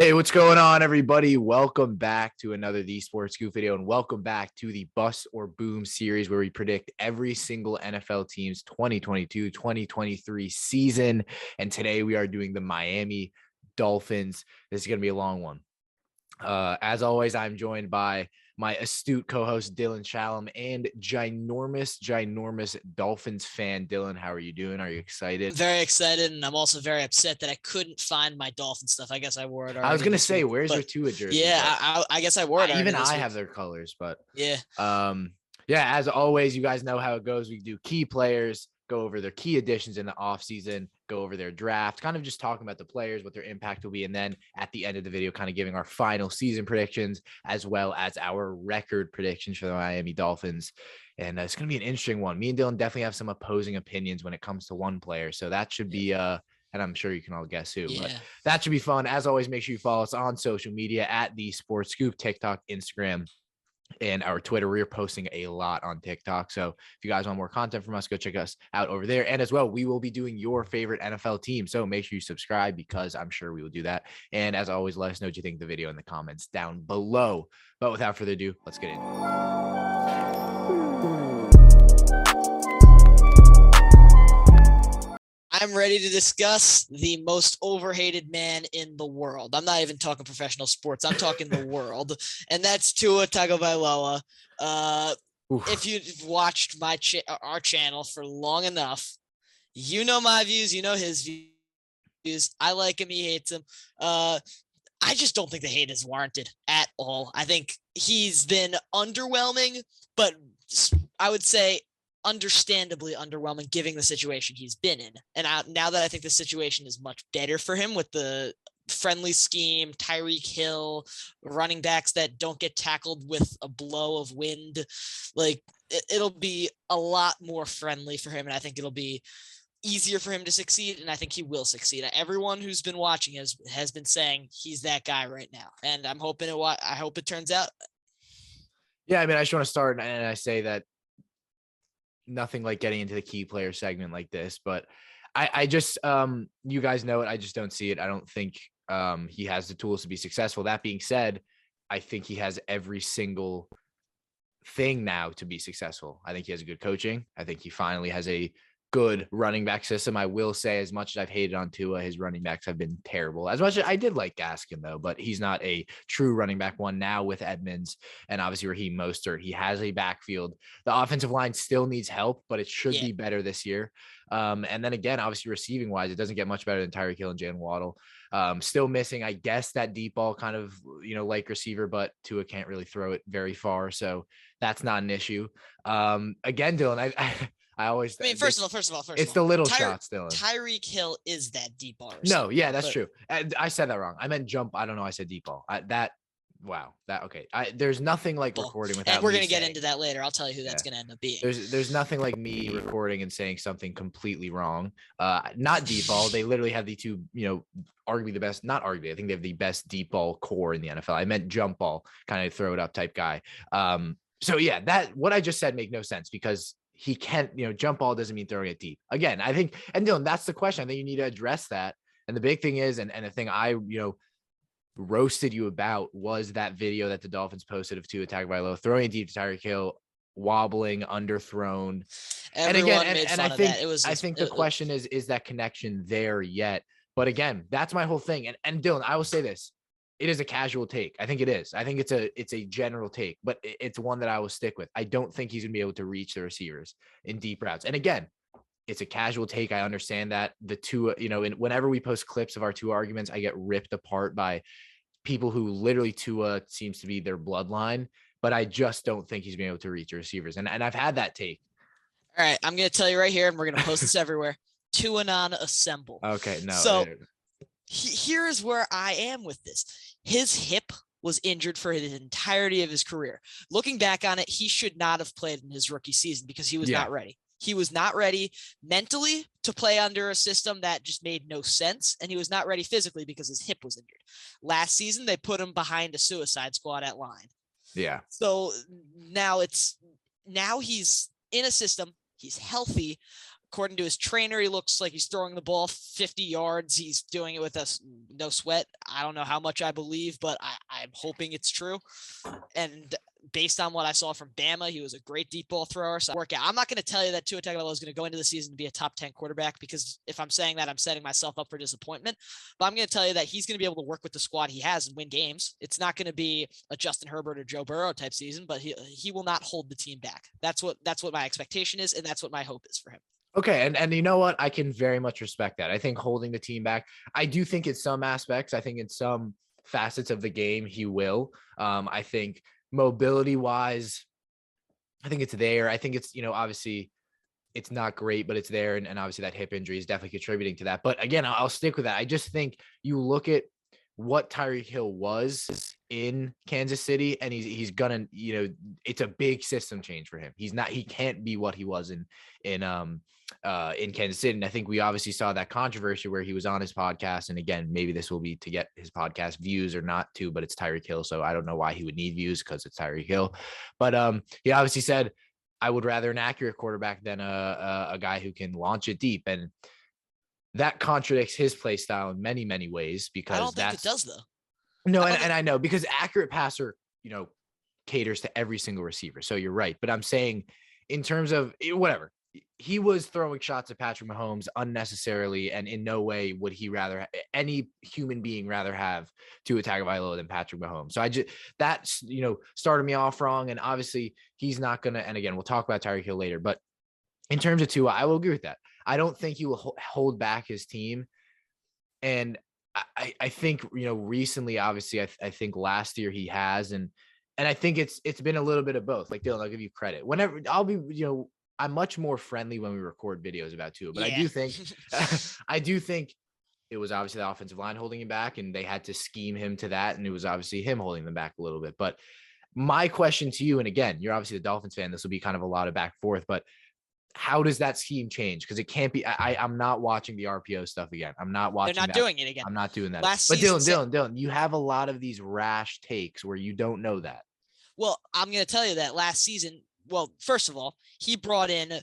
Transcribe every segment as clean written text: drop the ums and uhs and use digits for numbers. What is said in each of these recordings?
Hey, what's going on, everybody? Welcome back to another TheeSportsScoop video, and welcome back to the Bust or Boom series where we predict every single NFL team's 2022-2023 season. And today we are doing the Miami Dolphins. This is going to be a long one. As always, I'm joined by my astute co-host Dylan Shalom and ginormous Dolphins fan Dylan. How are you doing? Are you excited? I'm very excited, and I'm also very upset that I couldn't find my Dolphin stuff. I guess I wore it already. I was gonna say, where's your Tua jersey? Yeah, I guess I wore it. Even I have their colors, but yeah. Yeah, as always, you guys know how it goes. We do key players, go over their key additions in the offseason, go over their draft, kind of just talking about the players, what their impact will be. And then at the end of the video, kind of giving our final season predictions, as well as our record predictions for the Miami Dolphins. And it's going to be an interesting one. Me and Dylan definitely have some opposing opinions when it comes to one player. So that should be, and I'm sure you can all guess who, but that should be fun. As always, make sure you follow us on social media at TheeSportsScoop, TikTok, Instagram, and our Twitter. We're posting a lot on TikTok. So if you guys want more content from us, go check us out over there. And as well, we will be doing your favorite NFL team. So make sure you subscribe because I'm sure we will do that. And as always, let us know what you think of the video in the comments down below. But without further ado, let's get into it. I'm ready to discuss the most overhated man in the world. I'm not even talking professional sports. I'm talking the world. And that's Tua Tagovailoa. If you've watched our channel for long enough, you know my views. You know his views. I like him. He hates him. I just don't think the hate is warranted at all. I think he's been underwhelming, but I would say understandably underwhelming given the situation he's been in. And now that I think the situation is much better for him with the friendly scheme, Tyreek Hill, running backs that don't get tackled with a blow of wind, like it'll be a lot more friendly for him. And I think it'll be easier for him to succeed. And I think he will succeed. Everyone who's been watching has been saying he's that guy right now. And I hope it turns out. Yeah. I mean, I just want to start and I say that nothing like getting into the key player segment like this, but I just, you guys know it. I just don't see it. I don't think he has the tools to be successful. That being said, I think he has every single thing now to be successful. I think he has a good coaching. I think he finally has a good running back system. I will say, as much as I've hated on Tua, his running backs have been terrible. As much as I did like Gaskin, though, but he's not a true running back one now with Edmonds and obviously Raheem Mostert. He has a backfield. The offensive line still needs help, but it should be better this year. And then again, obviously receiving wise, it doesn't get much better than Tyreek Hill and Jaylen Waddle. Still missing, I guess, that deep ball kind of, like receiver, but Tua can't really throw it very far. So that's not an issue. Again, Dylan, First of all, it's the little shots, Dylan. Tyreek Hill is that deep ball. No, yeah, that's true. I said that wrong. I meant jump. I don't know. I said deep ball. Okay. There's nothing like recording without. And we're gonna get into that later. I'll tell you who that's gonna end up being. There's nothing like me recording and saying something completely wrong. Not deep ball. They literally have the two. Arguably the best. Not arguably. I think they have the best deep ball core in the NFL. I meant jump ball, kind of throw it up type guy. So yeah, that what I just said make no sense because he can't, jump ball doesn't mean throwing it deep. Again, I think, and Dylan, that's the question. I think you need to address that. And the big thing is, and the thing I, roasted you about was that video that the Dolphins posted of Tua Tagovailoa throwing it deep to Tyreek Hill, wobbling, underthrown. Everyone and I think the question is that connection there yet? But again, that's my whole thing. And Dylan, I will say this. It is a casual take. I think it is. I think it's a general take, but it's one that I will stick with. I don't think he's going to be able to reach the receivers in deep routes. And again, it's a casual take. I understand that the two, whenever we post clips of our two arguments, I get ripped apart by people who literally Tua seems to be their bloodline, but I just don't think he's been able to reach the receivers. And I've had that take. All right. I'm going to tell you right here, and we're going to post this everywhere. Tuanon assemble. Okay. No. So here is where I am with this. His hip was injured for the entirety of his career. Looking back on it, he should not have played in his rookie season because he was not ready. He was not ready mentally to play under a system that just made no sense. And he was not ready physically because his hip was injured. Last season, they put him behind a suicide squad at line. Yeah. So now he's in a system. He's healthy. According to his trainer, he looks like he's throwing the ball 50 yards. He's doing it with us, no sweat. I don't know how much I believe, but I'm hoping it's true. And based on what I saw from Bama, he was a great deep ball thrower. So I'm not going to tell you that Tua Tagovailoa is going to go into the season to be a top 10 quarterback, because if I'm saying that, I'm setting myself up for disappointment. But I'm going to tell you that he's going to be able to work with the squad he has and win games. It's not going to be a Justin Herbert or Joe Burrow type season, but he will not hold the team back. That's what my expectation is, and that's what my hope is for him. Okay. And you know what? I can very much respect that. I think holding the team back, I do think in some aspects, I think in some facets of the game, he will. I think mobility wise, I think it's there. I think it's, obviously it's not great, but it's there. And obviously that hip injury is definitely contributing to that. But again, I'll stick with that. I just think you look at what Tyreek Hill was in Kansas City, and he's gonna, it's a big system change for him. He can't be what he was in Kansas City. And I think we obviously saw that controversy where he was on his podcast. And again, maybe this will be to get his podcast views or not to, but it's Tyreek Hill. So I don't know why he would need views, because it's Tyreek Hill. But he obviously said, I would rather an accurate quarterback than a guy who can launch it deep. And that contradicts his play style in many, many ways, because I don't think it does, though. No, and I know, because accurate passer, caters to every single receiver. So you're right. But I'm saying in terms of whatever, he was throwing shots at Patrick Mahomes unnecessarily, and in no way would he rather, any human being rather have Tua Tagovailoa than Patrick Mahomes. So that's started me off wrong. And obviously he's not going to, and again, we'll talk about Tyreek Hill later, but in terms of Tua, I will agree with that. I don't think he will hold back his team. And I think, recently, obviously, I think last year he has, and I think it's been a little bit of both. Like, Dylan, I'll give you credit. Whenever I'll be, I'm much more friendly when we record videos about Tua, but yeah. I do think it was obviously the offensive line holding him back, and they had to scheme him to that. And it was obviously him holding them back a little bit. But my question to you, and again, you're obviously the Dolphins fan, this will be kind of a lot of back and forth, but how does that scheme change? Because it can't be. I'm not watching the RPO stuff again. I'm not watching. They're not doing it again. I'm not doing that. But Dylan, you have a lot of these rash takes where you don't know that. Well, I'm going to tell you that last season. Well, first of all, he brought in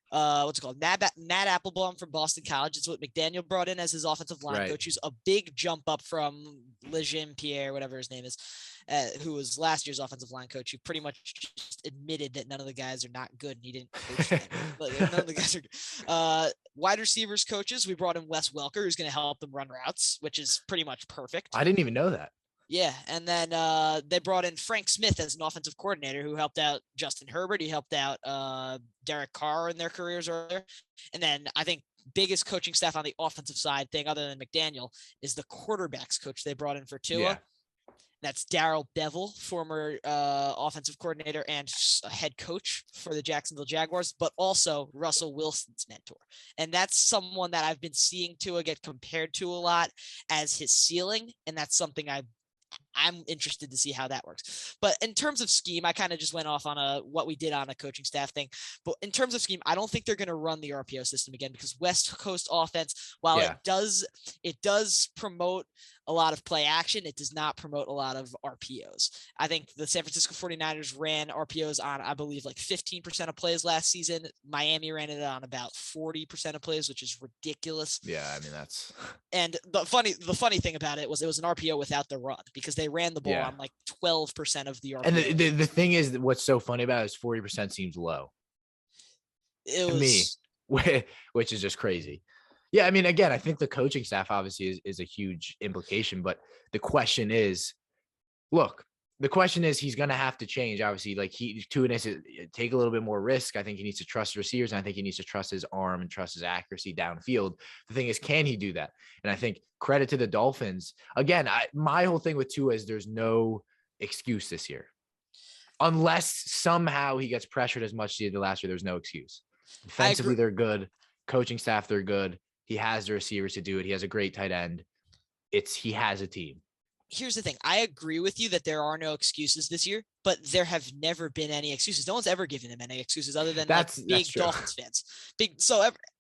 what's it called? Matt Applebaum from Boston College. It's what McDaniel brought in as his offensive line coach, who's a big jump up from Legend Pierre, whatever his name is, who was last year's offensive line coach, who pretty much just admitted that none of the guys are not good and he didn't coach them. None of the guys are good. Wide receivers coaches, we brought in Wes Welker, who's going to help them run routes, which is pretty much perfect. I didn't even know that. Yeah, and then they brought in Frank Smith as an offensive coordinator, who helped out Justin Herbert. He helped out Derek Carr in their careers earlier. And then I think biggest coaching staff on the offensive side thing, other than McDaniel, is the quarterbacks coach they brought in for Tua. Yeah. That's Darrell Bevell, former offensive coordinator and head coach for the Jacksonville Jaguars, but also Russell Wilson's mentor. And that's someone that I've been seeing Tua get compared to a lot as his ceiling, and that's something I'm interested to see how that works. But in terms of scheme, I kind of just went off on what we did on a coaching staff thing. But in terms of scheme, I don't think they're going to run the RPO system again, because West Coast offense, while it does promote a lot of play action, it does not promote a lot of RPOs. I think the San Francisco 49ers ran RPOs on, I believe, like 15% of plays last season. Miami ran it on about 40% of plays, which is ridiculous. Yeah, I mean, that's. And the funny thing about it was an RPO without the run, because they ran the ball on like 12% of the RPO. And the thing is, what's so funny about it is 40% seems low. To me, which is just crazy. Yeah, I mean, again, I think the coaching staff obviously is a huge implication, but the question is, he's going to have to change. Obviously, like Tua needs to take a little bit more risk. I think he needs to trust receivers, and I think he needs to trust his arm and trust his accuracy downfield. The thing is, can he do that? And I think credit to the Dolphins. Again, my whole thing with Tua is there's no excuse this year. Unless somehow he gets pressured as much as he did last year, there's no excuse. Defensively, they're good. Coaching staff, they're good. He has the receivers to do it. He has a great tight end. He has a team. Here's the thing. I agree with you that there are no excuses this year, but there have never been any excuses. No one's ever given him any excuses other than big Dolphins fans.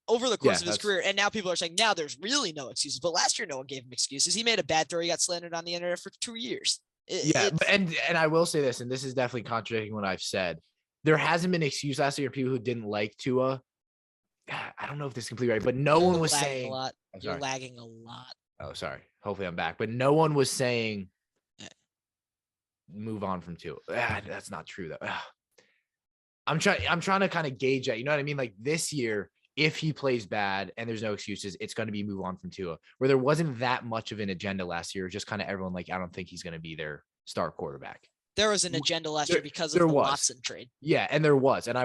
Over the course of his career, and now people are saying now there's really no excuses. But last year, no one gave him excuses. He made a bad throw. He got slandered on the internet for 2 years. And I will say this, and this is definitely contradicting what I've said. There hasn't been an excuse last year for people who didn't like Tua I don't know if this is completely right, but no You're one was lagging saying. a lot. I'm You're sorry. lagging a lot. Oh, sorry. Hopefully I'm back. But no one was saying move on from Tua. That's not true though. I'm trying to kind of gauge that. You know what I mean? Like this year, if he plays bad and there's no excuses, it's going to be move on from Tua. Where there wasn't that much of an agenda last year, just kind of everyone like, I don't think he's going to be their star quarterback. There was an agenda last year because of There the was. Watson trade. Yeah, and there was. And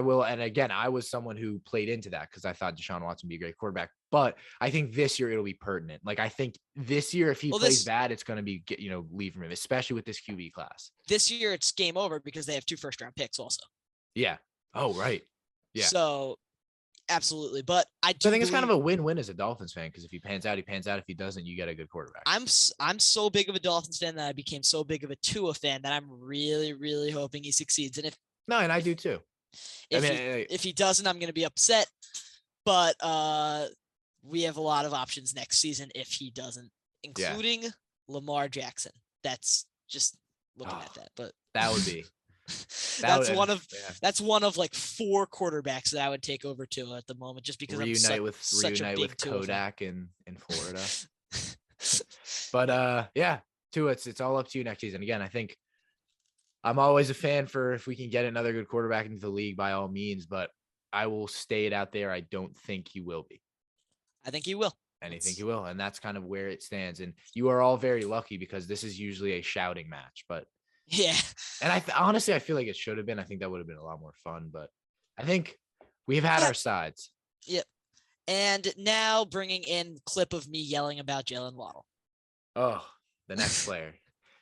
again, I was someone who played into that because I thought Deshaun Watson would be a great quarterback. But I think this year it'll be pertinent. Like I think this year, if he plays bad, it's going to be, leave from him, especially with this QB class. This year it's game over because they have 2 first-round picks also. Yeah. Oh, right. Yeah. So absolutely. But I think it's kind of a win-win as a Dolphins fan because if he pans out, he pans out. If he doesn't, you get a good quarterback. I'm so big of a Dolphins fan that I became so big of a Tua fan that I'm really, really hoping he succeeds. And and I do too. If he doesn't, I'm going to be upset. But we have a lot of options next season if he doesn't, including Lamar Jackson. That's just looking at that. But that would be. That's one of like 4 quarterbacks that I would take over Tua at the moment, just because reunite with Kodak in Florida. But Tua, it's all up to you next season. Again, I think I'm always a fan for if we can get another good quarterback into the league, by all means. But I will stay it out there. I don't think he will be. I think he will. And I think he will, and that's kind of where it stands. And you are all very lucky because this is usually a shouting match, but. Yeah. And honestly, I feel like it should have been. I think that would have been a lot more fun, but I think we've had our sides. Yep. And now bringing in clip of me yelling about Jaylen Waddle. Oh, the next player.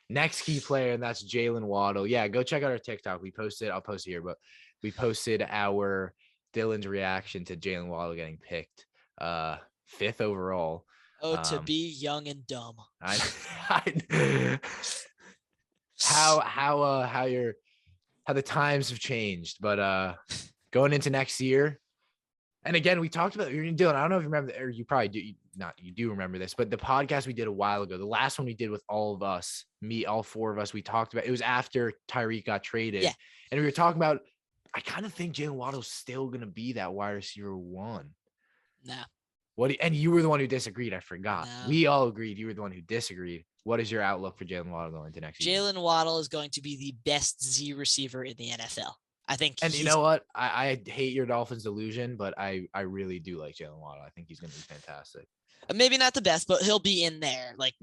Next key player, and that's Jaylen Waddle. Yeah, go check out our TikTok. I'll post it here, but we posted our Dylan's reaction to Jaylen Waddle getting picked 5th overall. Oh, to be young and dumb. How the times have changed, but going into next year, and again, we talked about Dylan. I don't know if you remember, or you probably do. You do remember this, but the podcast we did a while ago, the last one we did with all of us, all 4 of us, we talked about. It was after Tyreek got traded, and we were talking about. I kind of think Jaylen Waddle's still gonna be that wide receiver 1. Nah. And you were the one who disagreed. I forgot. No. We all agreed. You were the one who disagreed. What is your outlook for Jaylen Waddle going into next season? Jaylen Waddle is going to be the best Z receiver in the NFL. I think. And you know what? I hate your Dolphins delusion, but I really do like Jaylen Waddle. I think he's going to be fantastic. Maybe not the best, but he'll be in there. Like,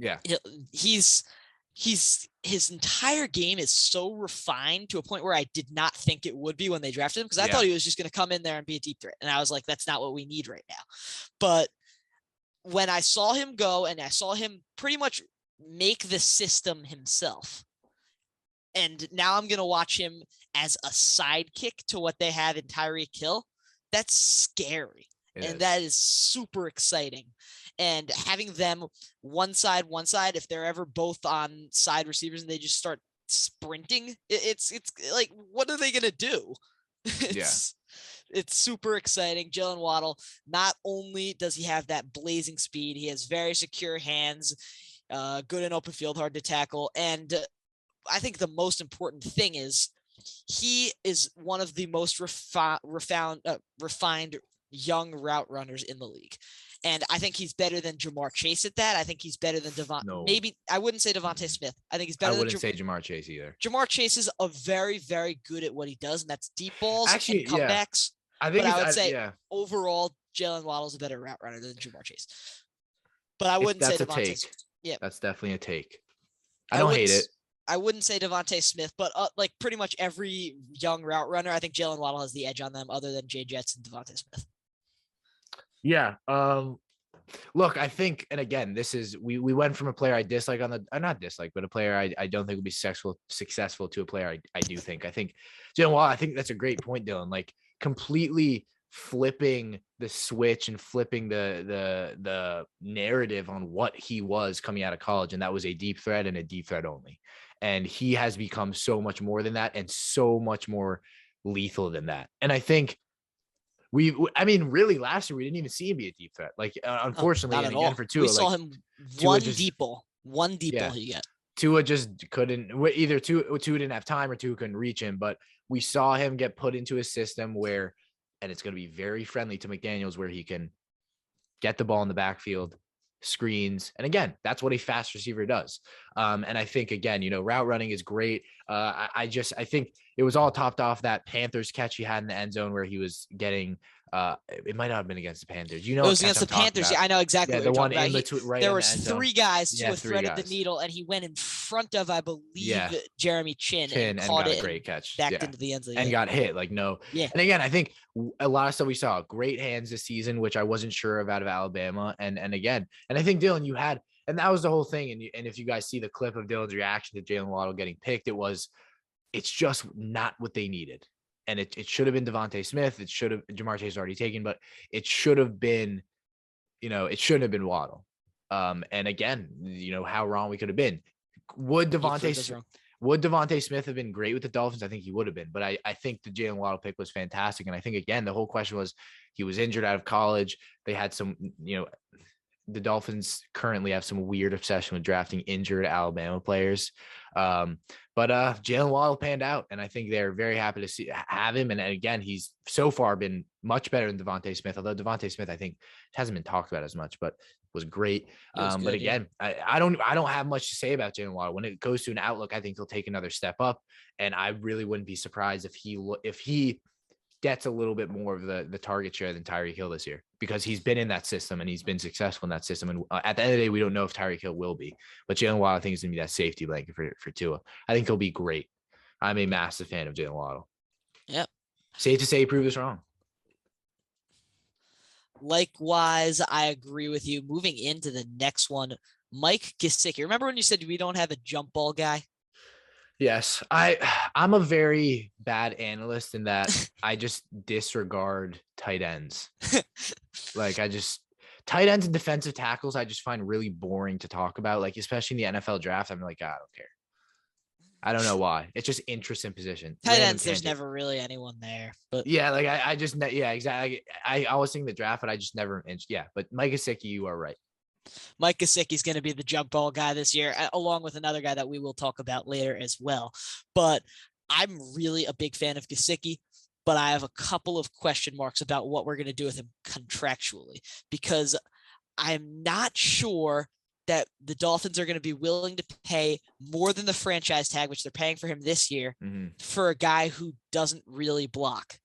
his entire game is so refined to a point where I did not think it would be when they drafted him, because I thought he was just going to come in there and be a deep threat. And I was like, that's not what we need right now. But when I saw him go and I saw him pretty much make the system himself, and now I'm going to watch him as a sidekick to what they have in Tyreek Hill, that's scary. That is super exciting. And having them one side, if they're ever both on side receivers and they just start sprinting, it's like, what are they going to do? It's super exciting. Jaylen Waddle, not only does he have that blazing speed, he has very secure hands, good in open field, hard to tackle. And I think the most important thing is he is one of the most refined young route runners in the league. And I think he's better than Jamar Chase at that. I think he's better than Maybe I wouldn't say Devontae Smith. I think he's better. I wouldn't say Jamar Chase either. Jamar Chase is a very, very good at what he does, and that's deep balls and comebacks. I would say overall, Jaylen Waddle is a better route runner than Jamar Chase. But I wouldn't say Devontae Smith. Yeah, that's definitely a take. I don't hate it. I wouldn't say Devontae Smith, but like pretty much every young route runner, I think Jaylen Waddle has the edge on them, other than Jay Jets and Devontae Smith. Yeah. Look, I think, and again, this is we went from a player I dislike not dislike, but a player I don't think will be successful to a player I do think. I think Jaylen Waddle, I think that's a great point, Dylan. Like completely flipping the switch and flipping the narrative on what he was coming out of college, and that was a deep threat and a deep threat only. And he has become so much more than that and so much more lethal than that. And I think really last year we didn't even see him be a deep threat. Like unfortunately, and again for Tua, we saw him one deep ball he got. Tua just couldn't. Either Tua didn't have time or Tua couldn't reach him. But we saw him get put into a system where and it's going to be very friendly to McDaniels, where he can get the ball in the backfield, screens. And again, that's what a fast receiver does. And I think, again, route running is great. I think it was all topped off that Panthers catch he had in the end zone where he was getting, it might not have been against the Panthers. It was against the Panthers. Yeah, I know exactly what the you're one talking in about. between, right? There in was the end zone. three guys. Tua three threaded guys. the needle, and he went in front of, I believe, Jeremy Chin and and caught got it a great catch. backed into the end zone. And got hit. Yeah. And again, I think a lot of stuff we saw, great hands this season, which I wasn't sure of out of Alabama. And again, and I think, Dylan, you had, and that was the whole thing. And if you guys see the clip of Dylan's reaction to Jaylen Waddle getting picked, it's just not what they needed. And it should have been Devontae Smith. It should have, Jamar Chase already taken, but it should have been, it shouldn't have been Waddle. And again, how wrong we could have been. Would Devontae Smith have been great with the Dolphins? I think he would have been, but I think the Jaylen Waddle pick was fantastic. And I think, again, the whole question was, he was injured out of college. They had some, the Dolphins currently have some weird obsession with drafting injured Alabama players. But Jaylen Waddle panned out, and I think they're very happy to have him. And again, he's so far been much better than Devontae Smith, although Devontae Smith, I think, hasn't been talked about as much, but was great. But again, I don't have much to say about Jaylen Waddle. When it goes to an outlook, I think he'll take another step up, and I really wouldn't be surprised if he gets a little bit more of the target share than Tyreek Hill this year, because he's been in that system and he's been successful in that system. And at the end of the day, we don't know if Tyreek Hill will be, but Jaylen Waddle, I think, is going to be that safety blanket for Tua. I think he'll be great. I'm a massive fan of Jaylen Waddle. Yep. Safe to say he proved us wrong. Likewise, I agree with you. Moving into the next one, Mike Gesicki. Remember when you said we don't have a jump ball guy? Yes, I'm a very bad analyst in that I just disregard tight ends. Tight ends and defensive tackles, I just find really boring to talk about. Like, especially in the NFL draft, I'm like, I don't care. I don't know why. It's just interest in position. Tight ends, there's never really anyone there. But yeah, exactly. I always think the draft, but I just never. Yeah, but Mike Gesicki, you are right. Mike Gesicki is going to be the jump ball guy this year, along with another guy that we will talk about later as well. But I'm really a big fan of Gesicki, but I have a couple of question marks about what we're going to do with him contractually, because I'm not sure that the Dolphins are going to be willing to pay more than the franchise tag, which they're paying for him this year, for a guy who doesn't really block.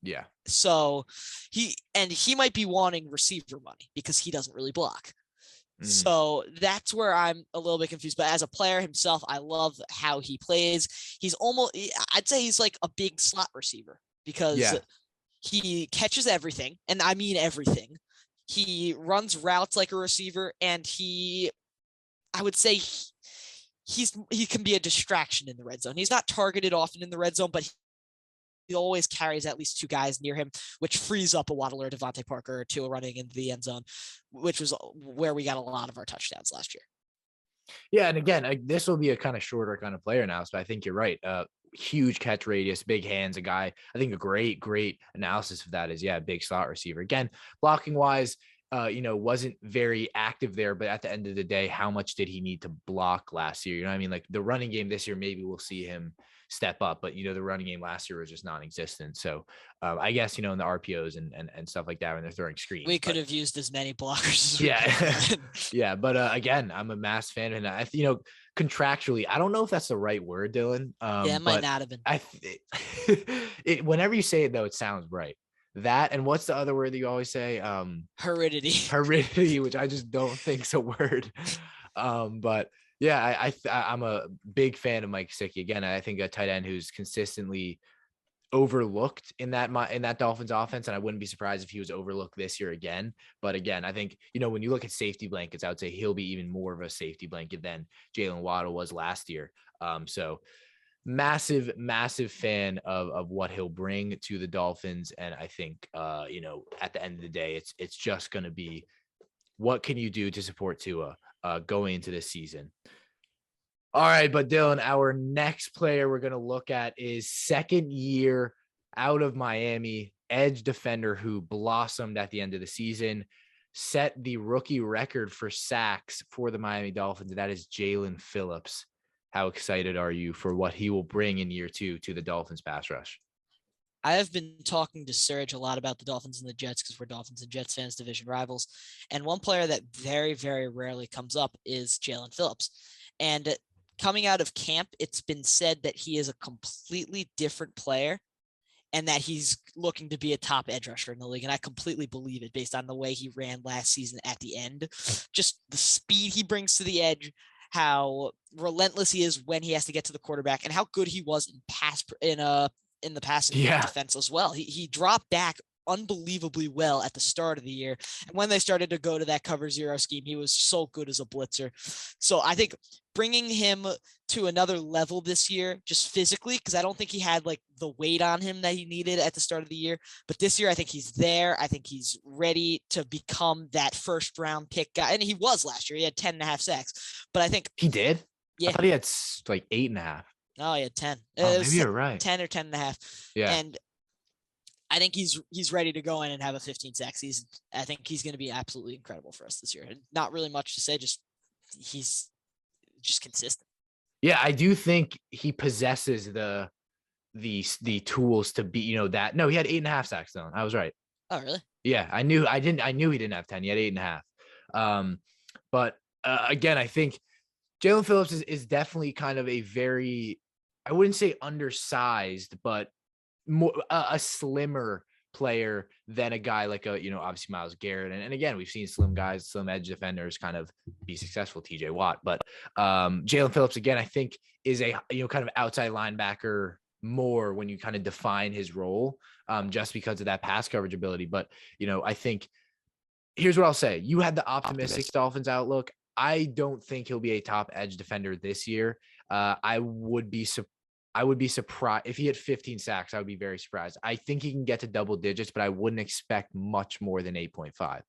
Yeah. So he might be wanting receiver money because he doesn't really block. So that's where I'm a little bit confused. But as a player himself, I love how he plays. I'd say he's like a big slot receiver, because he catches everything. And I mean everything. He runs routes like a receiver, and I would say he can be a distraction in the red zone. He's not targeted often in the red zone, but he always carries at least two guys near him, which frees up a Waddle or Devontae Parker or Tua running into the end zone, which was where we got a lot of our touchdowns last year. Yeah, and again, this will be a kind of shorter kind of player now, so I think you're right. Huge catch radius, big hands, a guy. I think a great analysis of that is, big slot receiver. Again, blocking wise, wasn't very active there, but at the end of the day, how much did he need to block last year? You know what I mean? Like, the running game this year, maybe we'll see him step up, but the running game last year was just non-existent. So I guess, in the RPOs and stuff like that, when they're throwing screens, we could have used as many blockers as we yeah. But again, I'm a mass fan, and contractually, I don't know if that's the right word, Dylan. It might not have been. Whenever you say it, though, it sounds right. That, and what's the other word that you always say? Heredity, which I just don't think's a word. But yeah, I'm a big fan of Mike Gesicki. Again, I think a tight end who's consistently overlooked in that Dolphins offense, and I wouldn't be surprised if he was overlooked this year again. But again, I think, when you look at safety blankets, I would say he'll be even more of a safety blanket than Jaylen Waddle was last year. So massive fan of what he'll bring to the Dolphins. And I think, at the end of the day, it's just going to be, what can you do to support Tua going into this season? All right, but Dylan, our next player we're going to look at is second year out of Miami, edge defender who blossomed at the end of the season, set the rookie record for sacks for the Miami Dolphins. That is Jaelen Phillips. How excited are you for what he will bring in year two to the Dolphins pass rush? I have been talking to Serge a lot about the Dolphins and the Jets because we're Dolphins and Jets fans, division rivals. And one player that very, very rarely comes up is Jaelen Phillips. And coming out of camp, it's been said that he is a completely different player and that he's looking to be a top edge rusher in the league. And I completely believe it based on the way he ran last season at the end. Just the speed he brings to the edge, how relentless he is when he has to get to the quarterback, and how good he was in the passing defense as well. He dropped back unbelievably well at the start of the year. And when they started to go to that cover zero scheme, he was so good as a blitzer. So I think bringing him to another level this year, just physically, because I don't think he had like the weight on him that he needed at the start of the year. But this year, I think he's there. I think he's ready to become that first round pick guy. And he was last year. He had 10.5 sacks. But I think he did. Yeah. I thought he had like 8.5. Oh, he had 10. Oh, maybe you're right. 10 or 10.5. Yeah. And I think he's ready to go in and have a 15 sack season. I think he's going to be absolutely incredible for us this year. Not really much to say. He's just consistent. Yeah, I do think he possesses the tools to be, that. No, he had 8.5 sacks though. I was right. Oh, really? Yeah, I knew he didn't have 10. He had 8.5. But again, I think Jaelen Phillips is definitely kind of a very, I wouldn't say undersized, but more a slimmer player than a guy like obviously Myles Garrett. And again, we've seen slim edge defenders kind of be successful, TJ Watt. But Jaelen Phillips, again, I think is a, kind of outside linebacker more when you kind of define his role, just because of that pass coverage ability. But, I think here's what I'll say. You had the optimistic Dolphins outlook. I don't think he'll be a top edge defender this year. I would be surprised if he had 15 sacks. I would be very surprised. I think he can get to double digits, but I wouldn't expect much more than 8.5.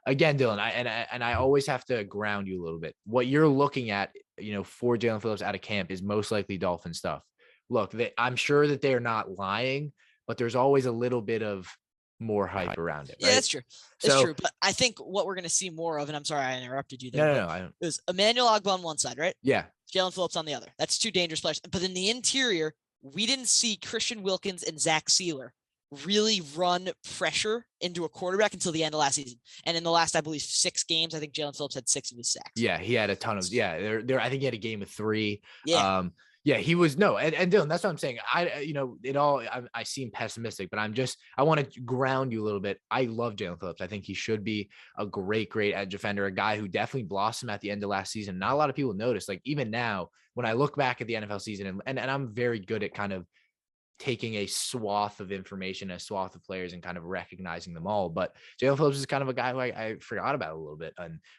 Again, Dylan, I always have to ground you a little bit. What you're looking at, for Jaelen Phillips out of camp is most likely Dolphin stuff. Look, I'm sure that they're not lying, but there's always a little bit of more hype around it. Right? Yeah, that's true. That's true. But I think what we're going to see more of, and I'm sorry I interrupted you there. No. It was Emmanuel Ogbah on one side, right? Yeah. Jaelen Phillips on the other. That's two dangerous players. But in the interior, we didn't see Christian Wilkins and Zach Sealer really run pressure into a quarterback until the end of last season. And in the last, I believe, 6 games, I think Jaelen Phillips had 6 of his sacks. Yeah, he had a ton of. Yeah, there. I think he had a game of 3. Yeah. Yeah, he was and Dylan, that's what I'm saying. I seem pessimistic, but I want to ground you a little bit. I love Jaelen Phillips. I think he should be a great edge defender, a guy who definitely blossomed at the end of last season. Not a lot of people notice. Like even now, when I look back at the NFL season, and I'm very good at kind of taking a swath of information, a swath of players, and kind of recognizing them all. But Jaelen Phillips is kind of a guy who I forgot about a little bit.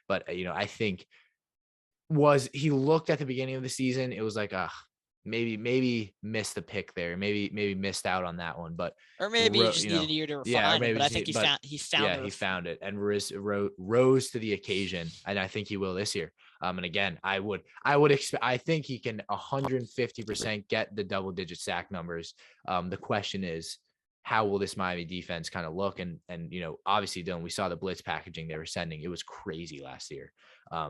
But I think he looked at the beginning of the season, it was like, maybe missed the pick there. Maybe missed out on that one, or maybe he just needed a year to refine it. But I think he found it and rose to the occasion, and I think he will this year. And again, I would expect. I think he can 150% get the double-digit sack numbers. The question is, how will this Miami defense kind of look? And obviously, Dylan, we saw the blitz packaging they were sending. It was crazy last year.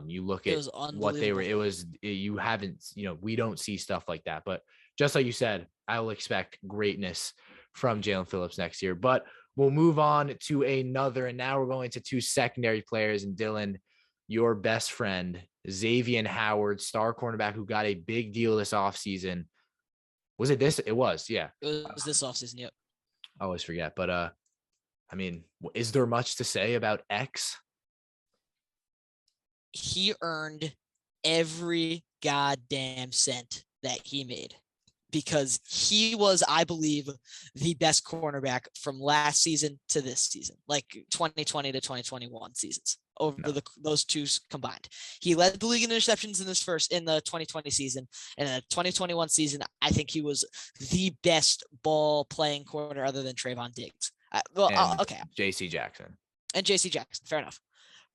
You look at what they were. We don't see stuff like that. But just like you said, I will expect greatness from Jaelen Phillips next year. But we'll move on to another. And now we're going to 2 secondary players. And Dylan, your best friend, Xavien Howard, star cornerback who got a big deal this offseason. Was it this? It was, yeah. It was this offseason, yep. I always forget. But, is there much to say about X? He earned every goddamn cent that he made because he was, I believe, the best cornerback from last season to this season, like 2020 to 2021 seasons those 2 combined. He led the league in interceptions in the 2020 season, and in the 2021 season, I think he was the best ball playing corner other than Trayvon Diggs. Okay. JC Jackson. Fair enough.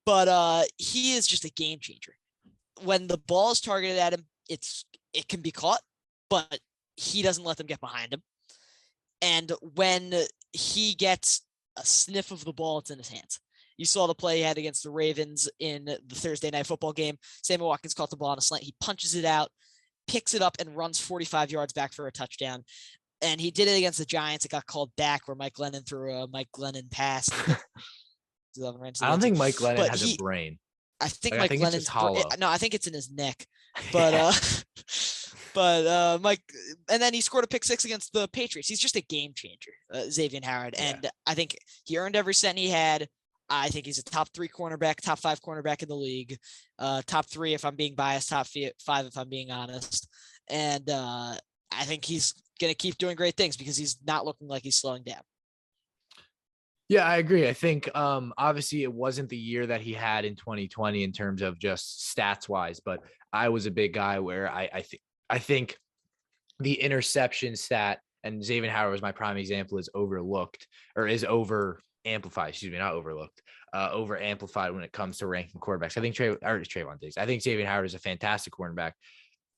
But he is just a game changer. When the ball is targeted at him, it can be caught, but he doesn't let them get behind him. And when he gets a sniff of the ball, it's in his hands. You saw the play he had against the Ravens in the Thursday night football game. Samuel Watkins caught the ball on a slant. He punches it out, picks it up, and runs 45 yards back for a touchdown. And he did it against the Giants. It got called back where Mike Glennon threw a Mike Glennon pass. I don't think Mike Glennon has a brain. I think Like, Mike I think Glennon's it's just hollow. no, I think it's in his neck. But Mike, and then he scored a pick 6 against the Patriots. He's just a game changer, Xavien Howard, and I think he earned every cent he had. I think he's a top 3 cornerback, top 5 cornerback in the league, top 3 if I'm being biased, top 5 if I'm being honest, and I think he's gonna keep doing great things because he's not looking like he's slowing down. Yeah, I agree. I think obviously it wasn't the year that he had in 2020 in terms of just stats wise, but I was a big guy where I think the interception stat, and Xavien Howard was my prime example, is overlooked or is over amplified. Excuse me, not overlooked. Over amplified when it comes to ranking quarterbacks. I think Trayvon Diggs. I think Xavien Howard is a fantastic cornerback.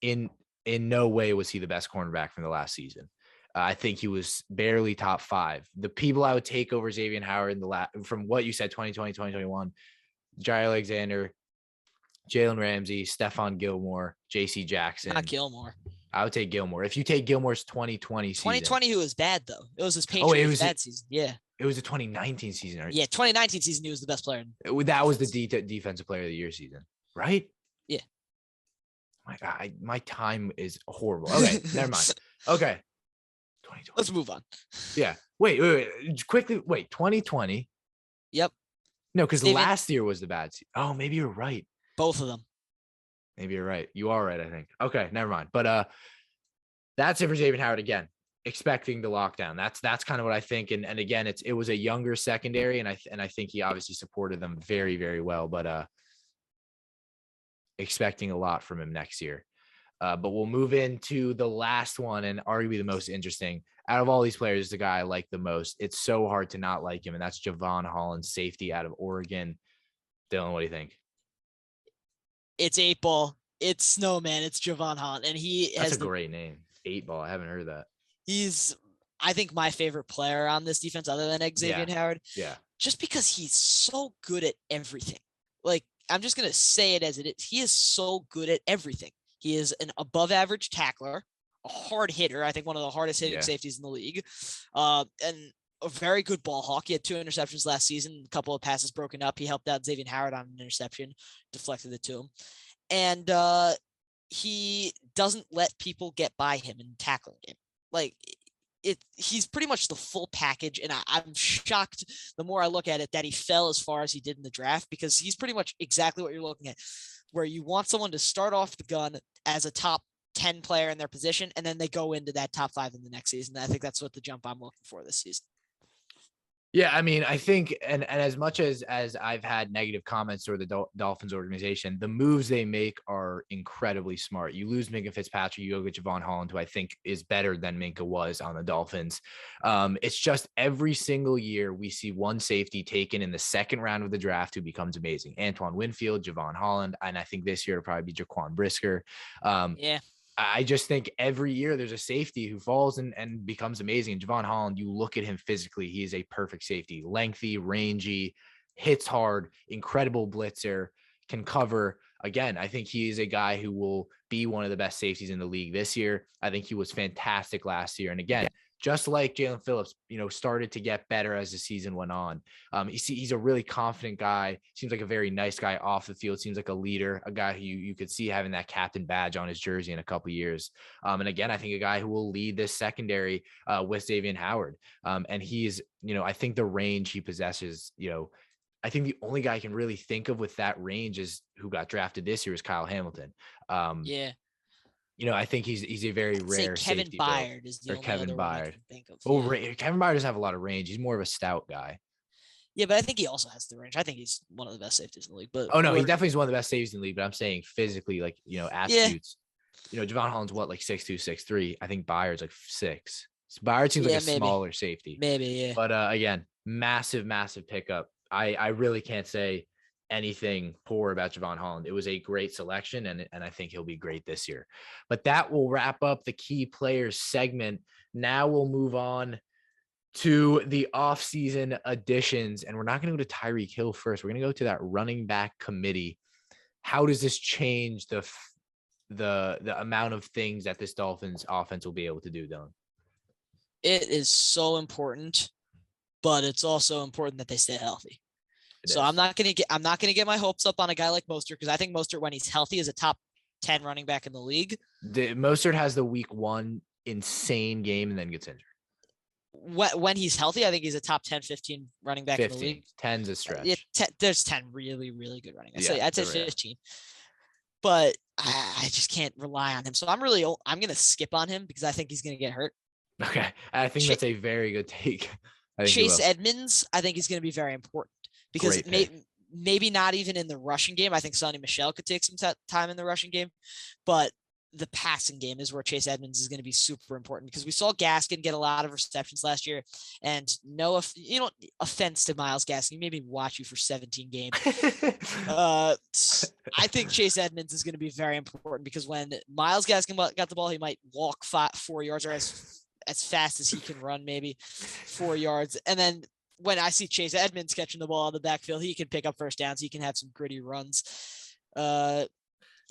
In no way was he the best cornerback from the last season. I think he was barely top 5. The people I would take over Xavien Howard in the from what you said, 2020, 2021, Jair Alexander, Jalen Ramsey, Stephon Gilmore, J.C. Jackson. Not Gilmore. I would take Gilmore. If you take Gilmore's 2020 season. 2020, who was bad, though. It was his Patriots bad season. Yeah. It was a 2019 season. Right? Yeah, 2019 season, he was the best player. That was the defensive player of the year season, right? Yeah. My God, my time is horrible. Okay, never mind. Okay. Let's move on. Yeah. Wait. Quickly. Wait, 2020. Yep. No, because last year was the bad season. Oh, maybe you're right. Both of them. Maybe you're right. You are right, I think. Okay, never mind. But that's it for Xavien Howard again. Expecting the lockdown. That's kind of what I think. And again, it was a younger secondary, and I think he obviously supported them very, very well. But expecting a lot from him next year. But we'll move into the last one and arguably the most interesting. Out of all these players, the guy I like the most. It's so hard to not like him, and that's Jevon Holland, safety out of Oregon. Dylan, what do you think? It's 8-ball. It's Snowman. It's Jevon Holland, and that's a great name. 8-ball. I haven't heard that. He's, I think, my favorite player on this defense, other than Xavien Howard. Yeah. Just because he's so good at everything. Like, I'm just gonna say it as it is. He is so good at everything. He is an above-average tackler, a hard hitter. I think one of the hardest hitting safeties in the league, and a very good ball hawk. He had 2 interceptions last season, a couple of passes broken up. He helped out Xavien Howard on an interception, deflected it to him. And he doesn't let people get by him in tackling him. Like, he's pretty much the full package, and I'm shocked the more I look at it that he fell as far as he did in the draft, because he's pretty much exactly what you're looking at, where you want someone to start off the gun as a top 10 player in their position, and then they go into that top 5 in the next season. I think that's what the jump I'm looking for this season. Yeah, I mean, I think, and as much as I've had negative comments toward the Dolphins organization, the moves they make are incredibly smart. You lose Minkah Fitzpatrick, you go get Jevon Holland, who I think is better than Minkah was on the Dolphins. It's just every single year we see one safety taken in the second round of the draft who becomes amazing. Antoine Winfield, Jevon Holland, and I think this year it'll probably be Jaquan Brisker. I just think every year there's a safety who falls and becomes amazing. And Jevon Holland, you look at him physically, he is a perfect safety. Lengthy, rangy, hits hard, incredible blitzer, can cover. Again, I think he is a guy who will be one of the best safeties in the league this year. I think he was fantastic last year. And again, just like Jaelen Phillips, started to get better as the season went on. He's a really confident guy. Seems like a very nice guy off the field. Seems like a leader, a guy who you could see having that captain badge on his jersey in a couple of years. And again, I think a guy who will lead this secondary with Xavien Howard. And he's, I think the range he possesses, I think the only guy I can really think of with that range is who got drafted this year is Kyle Hamilton. I think he's a very rare Kevin safety. Byard is the only Kevin other Byard. one I can think of. Kevin Byard doesn't have a lot of range. He's more of a stout guy. Yeah, but I think he also has the range. I think he's one of the best safeties in the league. But he definitely is one of the best safeties in the league. But I'm saying physically, attributes. Jevon Holland's what, like 6'2", 6'3". I think Byard's like 6. Byard seems like a smaller safety. Maybe, yeah. But again, massive pickup. I really can't say anything poor about Jevon Holland. It was a great selection, and I think he'll be great this year. But that will wrap up the key players segment. Now we'll move on to the offseason additions, and we're not going to go to Tyreek Hill first. We're going to go to that running back committee. How does this change the amount of things that this Dolphins offense will be able to do, Dylan? It is so important, but it's also important that they stay healthy. So I'm not gonna get my hopes up on a guy like Mostert, because I think Mostert, when he's healthy, is a top 10 running back in the league. Mostert has the week 1 insane game and then gets injured. When he's healthy, I think he's a top 10, 15 running back 15. in the league. 10's a stretch. There's 10 really, really good running backs. Yeah, So I'd say 15. But I just can't rely on him. So I'm going to skip on him because I think he's going to get hurt. Okay. I think that's a very good take. Chase Edmonds, I think he's going to be very important because maybe not even in the rushing game. I think Sonny Michel could take some time in the rushing game, but the passing game is where Chase Edmonds is going to be super important, because we saw Gaskin get a lot of receptions last year, and no, offense to Myles Gaskin, maybe watch you for 17 games. I think Chase Edmonds is going to be very important, because when Myles Gaskin got the ball, he might walk 4 yards, or as fast as he can run, maybe 4 yards. And then when I see Chase Edmonds catching the ball in the backfield, he can pick up first downs. He can have some gritty runs.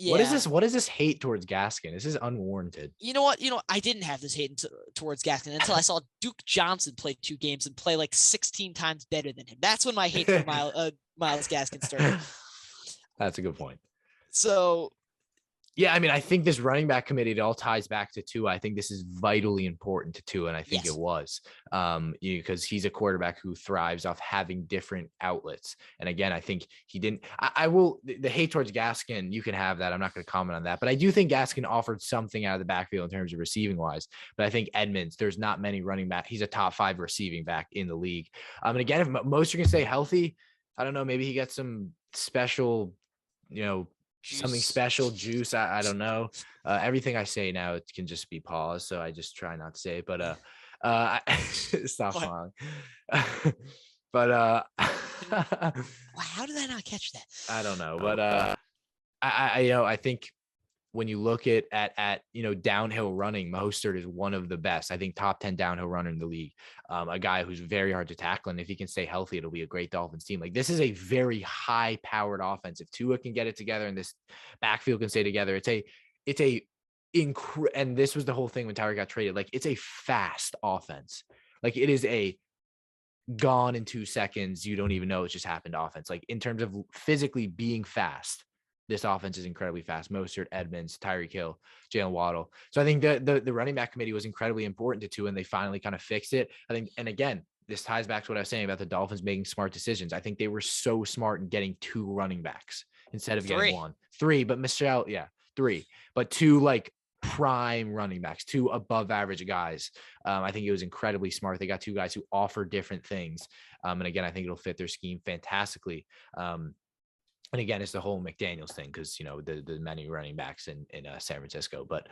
Yeah. What is this hate towards Gaskin? This is unwarranted. You know what? I didn't have this hate towards Gaskin until I saw Duke Johnson play 2 games and play like 16 times better than him. That's when my hate for Myles Gaskin started. That's a good point. So, yeah, I mean, I think this running back committee, it all ties back to Tua. I think this is vitally important to Tua, and I think it was, because he's a quarterback who thrives off having different outlets. And again, I think he didn't. The hate towards Gaskin, you can have that. I'm not going to comment on that, but I do think Gaskin offered something out of the backfield in terms of receiving wise. But I think Edmonds, there's not many running back. He's a top 5 receiving back in the league. And again, if most are going to stay healthy, I don't know, maybe he gets some special, something special juice. I don't know. Everything I say now, it can just be pause. So I just try not to say it, but, stop smiling. But, how did I not catch that? I don't know. But, I think when you look at downhill running, Mostert is one of the best. I think top 10 downhill runner in the league. A guy who's very hard to tackle, and if he can stay healthy, it'll be a great Dolphins team. Like, this is a very high-powered offense. If Tua can get it together and this backfield can stay together, and this was the whole thing when Tyreek got traded. Like, it's a fast offense. Like, it is a gone in 2 seconds. You don't even know it just happened offense. Like, in terms of physically being fast, this offense is incredibly fast. Mostert, Edmonds, Tyreek Hill, Jaylen Waddle. So I think the running back committee was incredibly important to Tua, and they finally kind of fixed it. I think, and again, this ties back to what I was saying about the Dolphins making smart decisions. I think they were so smart in getting 2 running backs instead of getting 1. 3, but Michelle, 3, but 2 like prime running backs, 2 above average guys. I think it was incredibly smart. They got 2 guys who offer different things. And again, I think it'll fit their scheme fantastically. And again, it's the whole McDaniels thing, because, the many running backs in San Francisco. But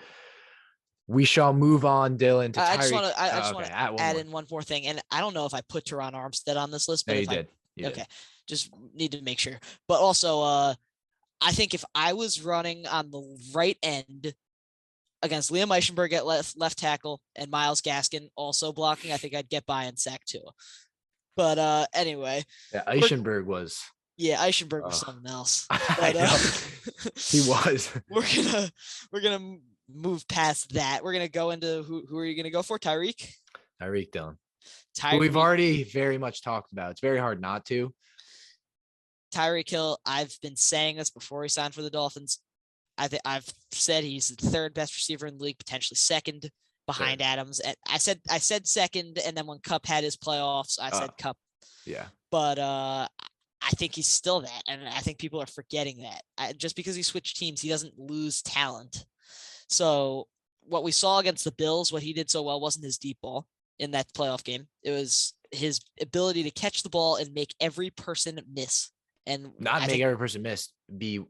we shall move on, Dylan, to Tyreek. I just want to add in one more thing. And I don't know if I put Terron Armstead on this list. But you did. Okay. Just need to make sure. But also, I think if I was running on the right end against Liam Eichenberg at left tackle and Myles Gaskin also blocking, I think I'd get by and sack Tua. But anyway. Yeah, Eichenberg was... Yeah, Eichenberg was something else. But, he was. We're gonna move past that. We're gonna go into who are you gonna go for? Tyreek, Dylan. Who we've already very much talked about. It's very hard not to. Tyreek Hill. I've been saying this before he signed for the Dolphins. I've said he's the 3rd best receiver in the league, potentially 2nd behind Adams. And I said 2nd, and then when Kupp had his playoffs, I said Kupp. Yeah. But I think he's still that, and I think people are forgetting that. Just because he switched teams, he doesn't lose talent. So what we saw against the Bills, what he did so well wasn't his deep ball in that playoff game. It was his ability to catch the ball and make every person miss. And every person miss, be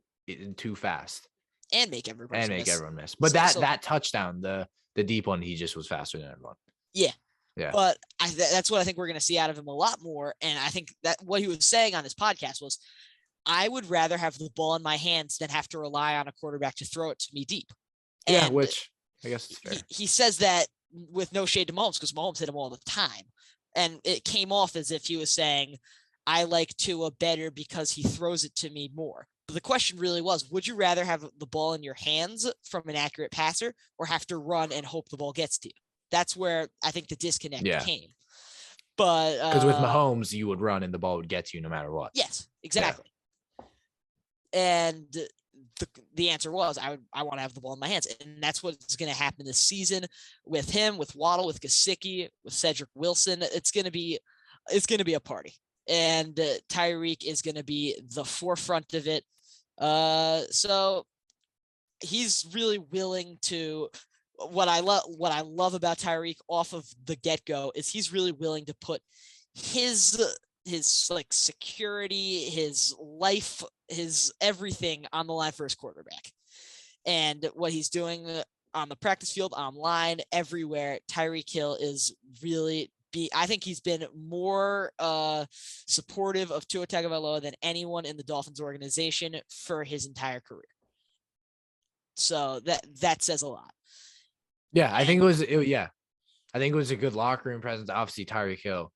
too fast. And make every person miss. Everyone miss. But that touchdown, the deep one, he just was faster than everyone. Yeah. Yeah. But that's what I think we're going to see out of him a lot more. And I think that what he was saying on his podcast was, I would rather have the ball in my hands than have to rely on a quarterback to throw it to me deep. And which I guess is fair. He says that with no shade to Mahomes, because Mahomes hit him all the time. And it came off as if he was saying, I like Tua better because he throws it to me more. But the question really was, would you rather have the ball in your hands from an accurate passer or have to run and hope the ball gets to you? That's where I think the disconnect Yeah. came. But because with Mahomes, you would run and the ball would get to you no matter what. Yes, exactly. Yeah. And the answer was I want to have the ball in my hands, and that's what's going to happen this season with him, with Waddle, with Gesicki, with Cedric Wilson. It's going to be a party, and Tyreek is going to be the forefront of it. So he's really willing to. What I love about Tyreek off of the get-go is he's really willing to put his like security, his life, his everything on the line for his quarterback. And what he's doing on the practice field, online, everywhere, Tyreek Hill is really I think he's been more supportive of Tua Tagovailoa than anyone in the Dolphins organization for his entire career. So that says a lot. Yeah, I think it was a good locker room presence. Obviously, Tyreek Hill,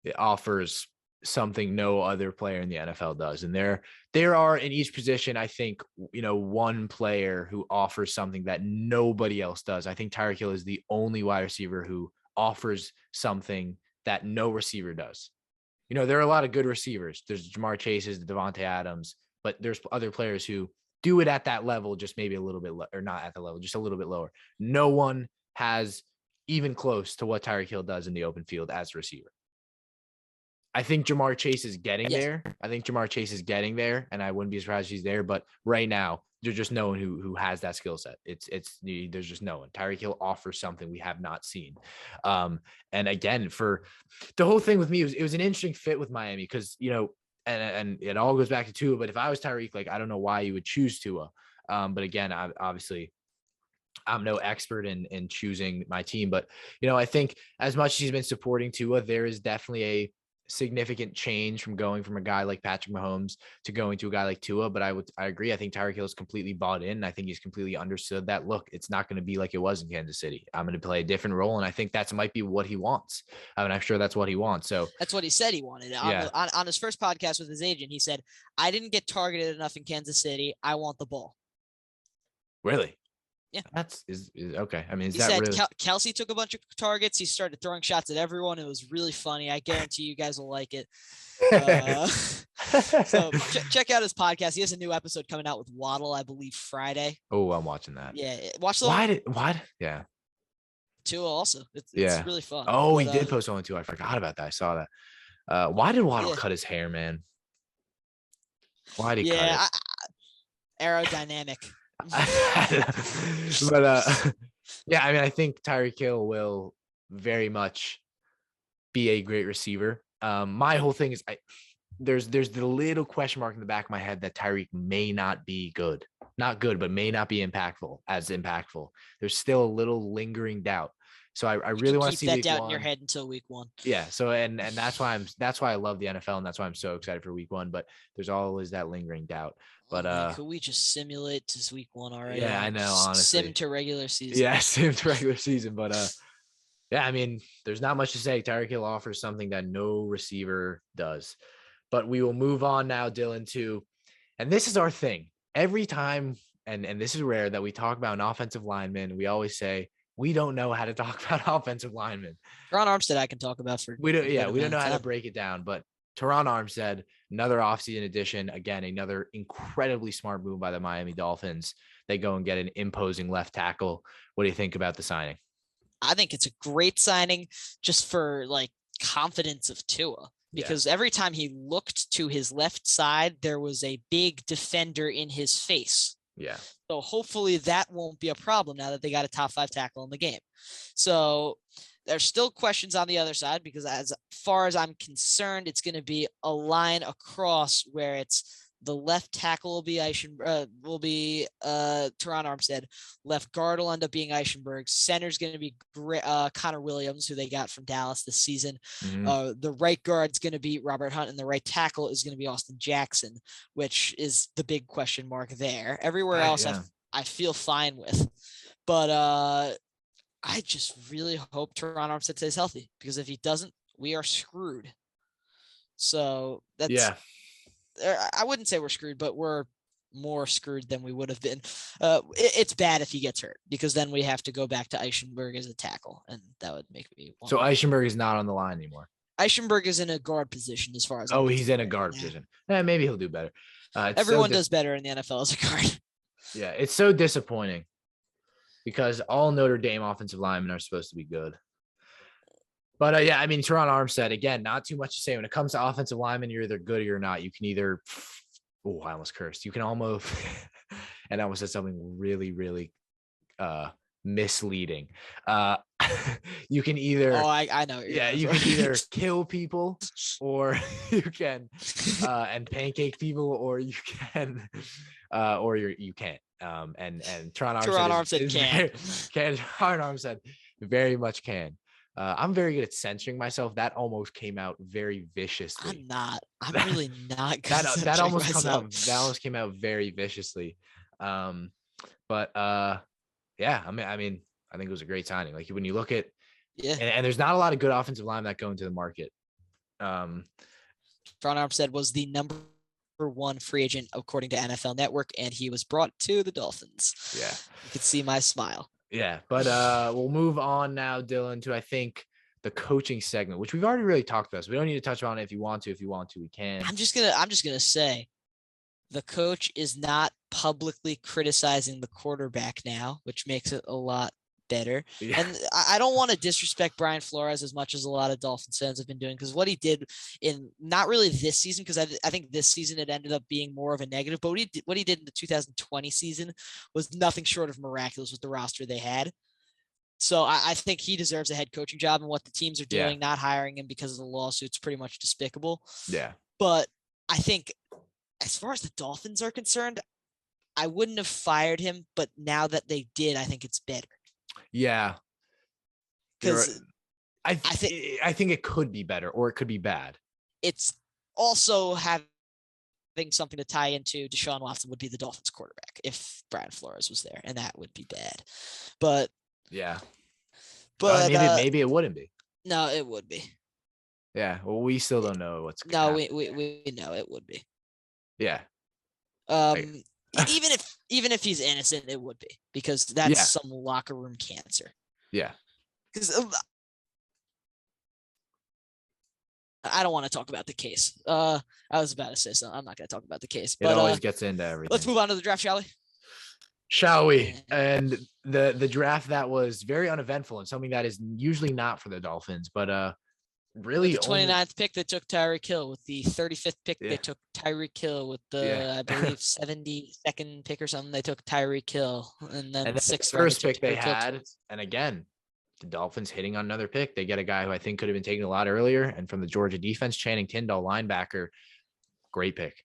it offers something no other player in the NFL does. And there are in each position, I think, one player who offers something that nobody else does. I think Tyreek Hill is the only wide receiver who offers something that no receiver does. There are a lot of good receivers. There's Jamar Chase's, the Devontae Adams, but there's other players who do it at that level, just maybe a little bit, or not at the level, just a little bit lower. No one has even close to what Tyreek Hill does in the open field as a receiver. I think Jamar Chase is getting there. And I wouldn't be surprised if he's there. But right now, there's just no one who has that skill set. There's just no one. Tyreek Hill offers something we have not seen. And again, for the whole thing with me, it was an interesting fit with Miami because, and it all goes back to Tua. But if I was Tyreek, like, I don't know why you would choose Tua. But again, obviously, I'm no expert in choosing my team. But, I think as much as he's been supporting Tua, there is definitely a significant change from going from a guy like Patrick Mahomes to going to a guy like Tua. But I agree. I think Tyreek Hill is completely bought in. I think he's completely understood that, look, it's not going to be like it was in Kansas City. I'm going to play a different role. And I think that might be what he wants. I'm sure that's what he wants. So that's what he said he wanted. Yeah. On his first podcast with his agent, he said, I didn't get targeted enough in Kansas City. I want the ball. Really? Yeah, that's okay. I mean, he said really... Kelsey took a bunch of targets. He started throwing shots at everyone. It was really funny. I guarantee you guys will like it. So check out his podcast. He has a new episode coming out with Waddle, I believe, Friday. Oh, I'm watching that. Yeah, watch the. Why? Yeah. Tua also. It's really fun. Oh, he did post on Tua. I forgot about that. I saw that. Why did Waddle cut his hair, man? Why did he cut it? Aerodynamic. But yeah, I mean, I think Tyreek Hill will very much be a great receiver. My whole thing is there's the little question mark in the back of my head that Tyreek may not be good. Not good, but may not be impactful. There's still a little lingering doubt. So I really want to see that doubt in your head until week 1. Yeah. So and that's why I love the NFL, and that's why I'm so excited for week 1. But there's always that lingering doubt. But could we just simulate to week 1 already? Yeah, I know. Honestly, sim to regular season. Yeah, sim to regular season. But yeah, I mean, there's not much to say. Tyreek Hill offers something that no receiver does. But we will move on now, Dylan, and this is our thing. Every time, and this is rare, that we talk about an offensive lineman, we always say we don't know how to talk about offensive linemen. Terron Armstead I can talk about for we don't know how to break it down, but Terron Armstead, another offseason addition, again, another incredibly smart move by the Miami Dolphins. They go and get an imposing left tackle. What do you think about the signing? I think it's a great signing just for like confidence of Tua, because every time he looked to his left side, there was a big defender in his face. Yeah. So hopefully that won't be a problem now that they got a top 5 tackle in the game. So there's still questions on the other side, because as far as I'm concerned, it's going to be a line across where it's the left tackle will be Terron Armstead. Left guard will end up being Eichenberg. Center's going to be Connor Williams, who they got from Dallas this season. Mm-hmm. The right guard's going to be Robert Hunt, and the right tackle is going to be Austin Jackson, which is the big question mark there. Everywhere else, I feel fine with. But I just really hope Terron Armstead stays healthy, because if he doesn't, we are screwed. So that's I wouldn't say we're screwed, but we're more screwed than we would have been. It's bad if he gets hurt because then we have to go back to Eichenberg as a tackle, and that would make me want. So Eichenberg is not on the line anymore. Eichenberg is in a guard position as far as. Oh, he's in a guard position. Maybe he'll do better. Everyone does better in the NFL as a guard. Yeah, it's so disappointing because all Notre Dame offensive linemen are supposed to be good. But yeah, I mean, Terron Armstead, again, not too much to say. When it comes to offensive linemen, you're either good or you're not. You can either, I almost cursed. You can almost, and I almost said something really, really misleading. You can either, I know. Yeah, you can either kill people or you can, and pancake people, or you can, or you can't. And Terron Armstead can. Terron Armstead very much can. I'm very good at censoring myself. That almost came out very viciously. I'm not. I'm really not good that almost came out very viciously. But yeah, I mean, I think it was a great signing. Like when you look at, and there's not a lot of good offensive linemen that go into the market. Terron Armstead was the number 1 free agent according to NFL Network, and he was brought to the Dolphins. Yeah, you could see my smile. Yeah, but we'll move on now, Dylan, to I think the coaching segment, which we've already really talked about. So we don't need to touch on it. If you want to, we can. I'm just gonna say, the coach is not publicly criticizing the quarterback now, which makes it a lot better. Yeah. And I don't want to disrespect Brian Flores as much as a lot of Dolphins fans have been doing, because what he did in not really this season, because I think this season it ended up being more of a negative, but what he did in the 2020 season was nothing short of miraculous with the roster they had. So I think he deserves a head coaching job, and what the teams are doing, not hiring him because of the lawsuit's pretty much despicable. Yeah. But I think as far as the Dolphins are concerned, I wouldn't have fired him, but now that they did, I think it's better. Yeah, because I think it could be better, or it could be bad. It's also having something to tie into Deshaun Watson would be the Dolphins quarterback if Brian Flores was there, and that would be bad. But yeah, but maybe it wouldn't be. No, it would be. Yeah, well, we still don't know what's going to happen. We know it would be. Yeah. Even if he's innocent, it would be, because that's some locker room cancer. Yeah. Because I don't want to talk about the case. I was about to say something. I'm not going to talk about the case. But it always gets into everything. Let's move on to the draft, shall we? Shall we? And the draft that was very uneventful and something that is usually not for the Dolphins, but really with the 29th pick, they took Tyreek Hill. With the 35th pick, they took Tyreek Hill. With the I believe 72nd pick or something, they took Tyreek Hill. And then the first pick they had, and again, the Dolphins hitting on another pick. They get a guy who I think could have been taken a lot earlier, and from the Georgia defense, Channing Tindall, linebacker, great pick.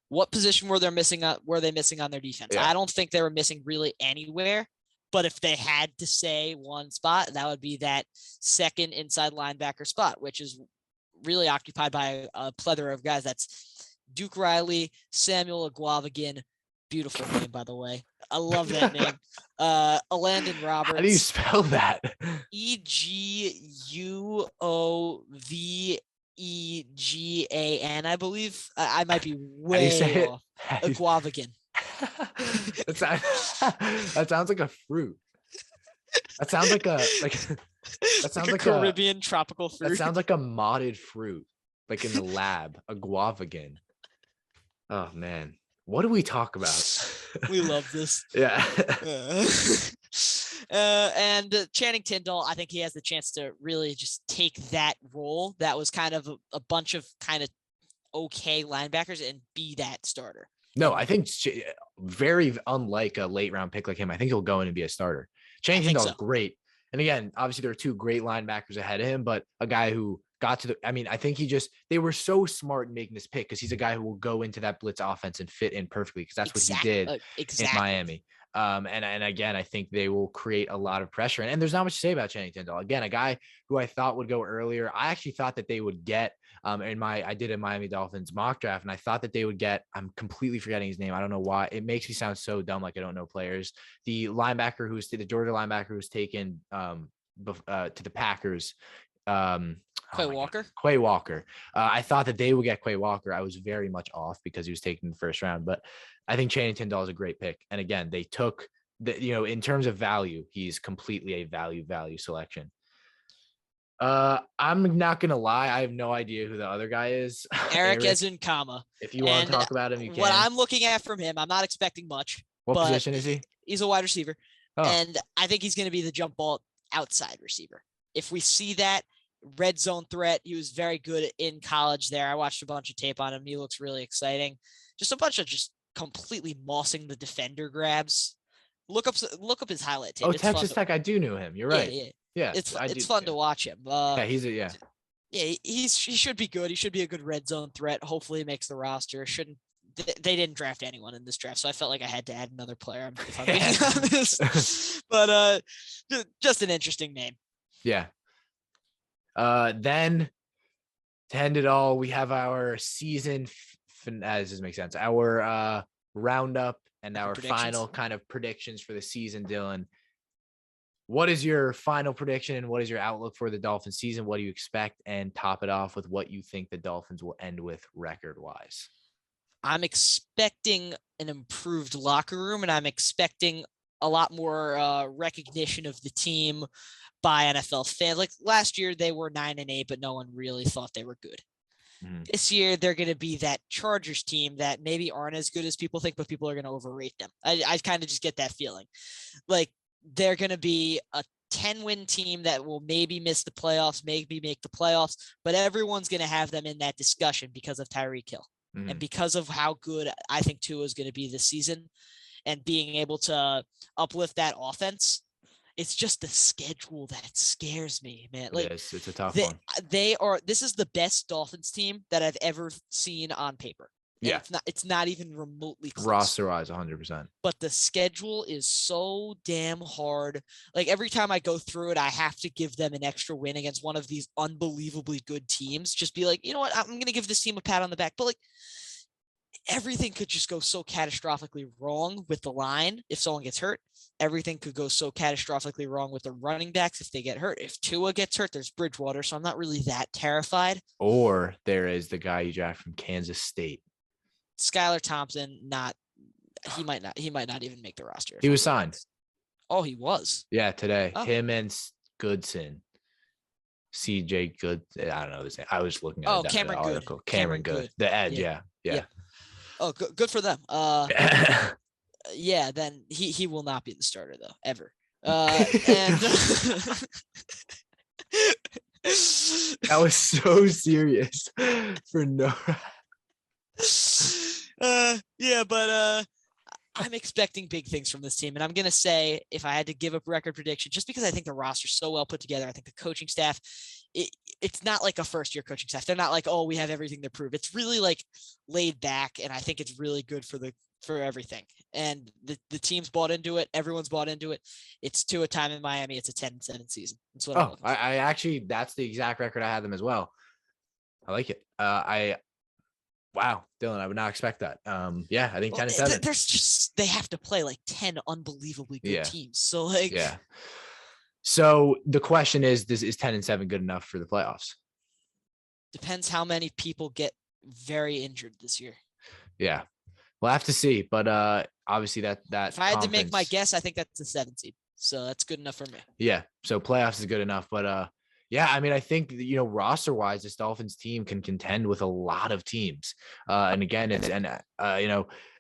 What position were they missing on their defense? I don't think they were missing really anywhere. But if they had to say one spot, that would be that second inside linebacker spot, which is really occupied by a plethora of guys. That's Duke Riley, Samuel Aguavigan. Beautiful name, by the way. I love that name. Elandon Roberts. How do you spell that? Eguovegan, I believe. I might be way off. Aguavigan. That sounds like a fruit. That sounds like a Caribbean tropical fruit. That sounds like a modded fruit, like in the lab. A guavagan. Oh man, what do we talk about? We love this. Yeah. And Channing Tindall, I think he has the chance to really just take that role. That was kind of a bunch of kind of okay linebackers and be that starter. No, I think very unlike a late round pick like him. I think he'll go in and be a starter. Channing Tindall's great. And again, obviously there are two great linebackers ahead of him, but a guy who got to I think they were so smart in making this pick because he's a guy who will go into that blitz offense and fit in perfectly because that's what he did in Miami. And again, I think they will create a lot of pressure. And there's not much to say about Channing Tindall. Again, a guy who I thought would go earlier. I actually thought that they would get I did a Miami Dolphins mock draft, and I thought that they would get, I'm completely forgetting his name. I don't know why. It makes me sound so dumb, like I don't know players. The linebacker the Georgia linebacker who's taken to the Packers. Quay Walker. Quay Walker. I thought that they would get Quay Walker. I was very much off because he was taken in the first round, but I think Channing Tindall is a great pick. And again, they took in terms of value, he's completely a value selection. I'm not gonna lie, I have no idea who the other guy is. Eric Ezunkama. If you want to talk about him, you can. What I'm looking at from him, I'm not expecting much. What position is he? He's a wide receiver. Oh. And I think he's going to be the jump ball outside receiver. If we see that red zone threat, he was very good in college there. I watched a bunch of tape on him. He looks really exciting. Just a bunch of just completely mossing the defender grabs. Look up his highlight tape. Oh, Texas Tech. I do know him. You're right. Yeah. It's fun to watch him. Yeah. He should be good. He should be a good red zone threat. Hopefully he makes the roster. They didn't draft anyone in this draft, so I felt like I had to add another player if I'm being honest. But just an interesting name. Yeah. Then to end it all, we have our season. Does this make sense? Our roundup and our final kind of predictions for the season. Dylan, what is your final prediction and what is your outlook for the Dolphins season? What do you expect? And top it off with what you think the Dolphins will end with record-wise. I'm expecting an improved locker room, and I'm expecting a lot more recognition of the team by NFL fans. Like last year, they were 9-8, but no one really thought they were good. Mm-hmm. This year, they're going to be that Chargers team that maybe aren't as good as people think, but people are going to overrate them. I kind of just get that feeling. Like they're going to be a 10-win team that will maybe miss the playoffs, maybe make the playoffs, but everyone's going to have them in that discussion because of Tyreek Hill. Mm-hmm. And because of how good I think Tua is going to be this season and being able to uplift that offense, it's just the schedule that scares me, man. Like it's a tough one. This is the best Dolphins team that I've ever seen on paper. And yeah. It's not even remotely close. Roster-wise, 100%. But the schedule is so damn hard. Like every time I go through it, I have to give them an extra win against one of these unbelievably good teams. Just be like, you know what? I'm going to give this team a pat on the back. But like everything could just go so catastrophically wrong with the line if someone gets hurt. Everything could go so catastrophically wrong with the running backs if they get hurt. If Tua gets hurt, there's Bridgewater. So I'm not really that terrified. Or there is the guy you draft from Kansas State. Skylar Thompson, he might not even make the roster. He was signed. Oh, he was. Yeah, today. Oh. Him and Goodson. CJ Good. I don't know this name. I was looking at Cameron the article. Good. Cameron Good. The edge, yeah. Oh, good for them. Yeah, then he will not be the starter though, ever. And that was so serious for no. But I'm expecting big things from this team. And I'm going to say, if I had to give a record prediction, just because I think the roster's so well put together, I think the coaching staff, it's not like a first-year coaching staff. They're not like, oh, we have everything to prove. It's really like laid back, and I think it's really good for everything. And the team's bought into it. Everyone's bought into it. It's Tua time in Miami. It's a 10-7 season. That's what I'm looking for. I actually, that's the exact record I had them as well. I like it. Wow, Dylan, I would not expect that. I think 10-7. There's just, they have to play like 10 unbelievably good teams. So like, So the question is 10-7 good enough for the playoffs? Depends how many people get very injured this year. Yeah, we'll have to see. But obviously that if I had to make my guess, I think that's a 7 seed. So that's good enough for me. Yeah, so playoffs is good enough. But I mean, I think, roster-wise, this Dolphins team can contend with a lot of teams. And again,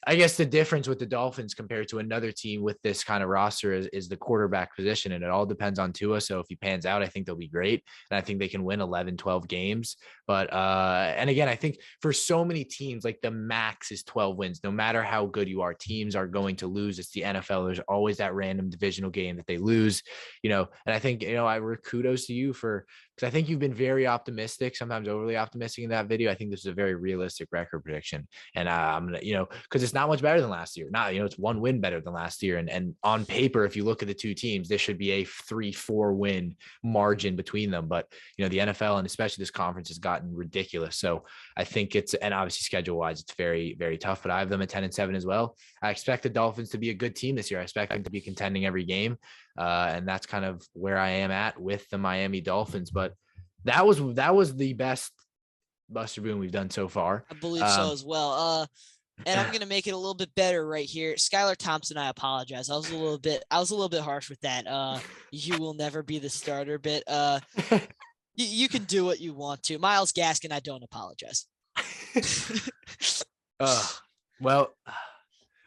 I guess the difference with the Dolphins compared to another team with this kind of roster is the quarterback position, and it all depends on Tua. So if he pans out, I think they'll be great, and I think they can win 11, 12 games. But and again, I think for so many teams, like the max is 12 wins. No matter how good you are, teams are going to lose. It's the NFL. There's always that random divisional game that they lose, and I think, I kudos to you because I think you've been very optimistic, sometimes overly optimistic in that video. I think this is a very realistic record prediction, and I'm gonna, because it's not much better than last year. Not, it's one win better than last year. And on paper, if you look at the two teams, this should be a 3-4 win margin between them. But, the NFL and especially this conference has gotten ridiculous. So I think and obviously schedule wise, it's very, very tough, but I have them at 10-7 as well. I expect the Dolphins to be a good team this year. I expect them to be contending every game. And that's kind of where I am at with the Miami Dolphins. But that was the best Buster Boom we've done so far. I believe so as well. And I'm gonna make it a little bit better right here. Skylar Thompson, I apologize. I was a little bit harsh with that. You will never be the starter bit. You can do what you want to. Myles Gaskin, I don't apologize. Well,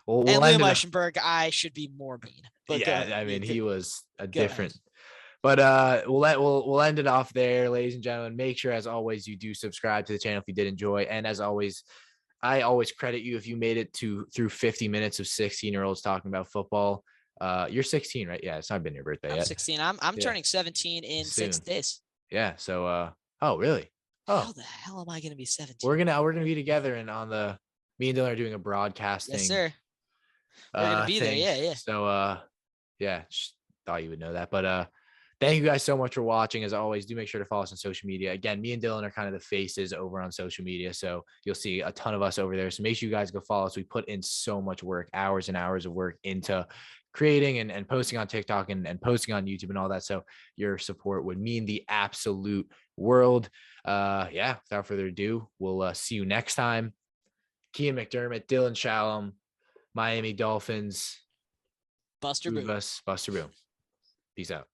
and Liam Eichenberg, I should be more mean. But yeah, I mean, he was a different. Ahead. But we'll end it off there, ladies and gentlemen. Make sure, as always, you do subscribe to the channel if you did enjoy. And as always, I always credit you if you made it through 50 minutes of 16-year-olds talking about football. You're 16, right? Yeah, it's not been your birthday yet. I'm 16. I'm turning 17 in soon. 6 days. Yeah. So oh really? Oh, how the hell am I gonna be 17? We're gonna be together and me and Dylan are doing a broadcasting. Yes, sir. We're gonna be thing. there. Yeah. So yeah, just thought you would know that. But thank you guys so much for watching. As always, do make sure to follow us on social media. Again, me and Dylan are kind of the faces over on social media. So you'll see a ton of us over there. So make sure you guys go follow us. We put in so much work, hours and hours of work into creating and posting on TikTok and posting on YouTube and all that. So your support would mean the absolute world. Yeah, without further ado, we'll see you next time. Kian McDermott, Dylan Shalom, Miami Dolphins. Buster Boom. Buster Boom. Peace out.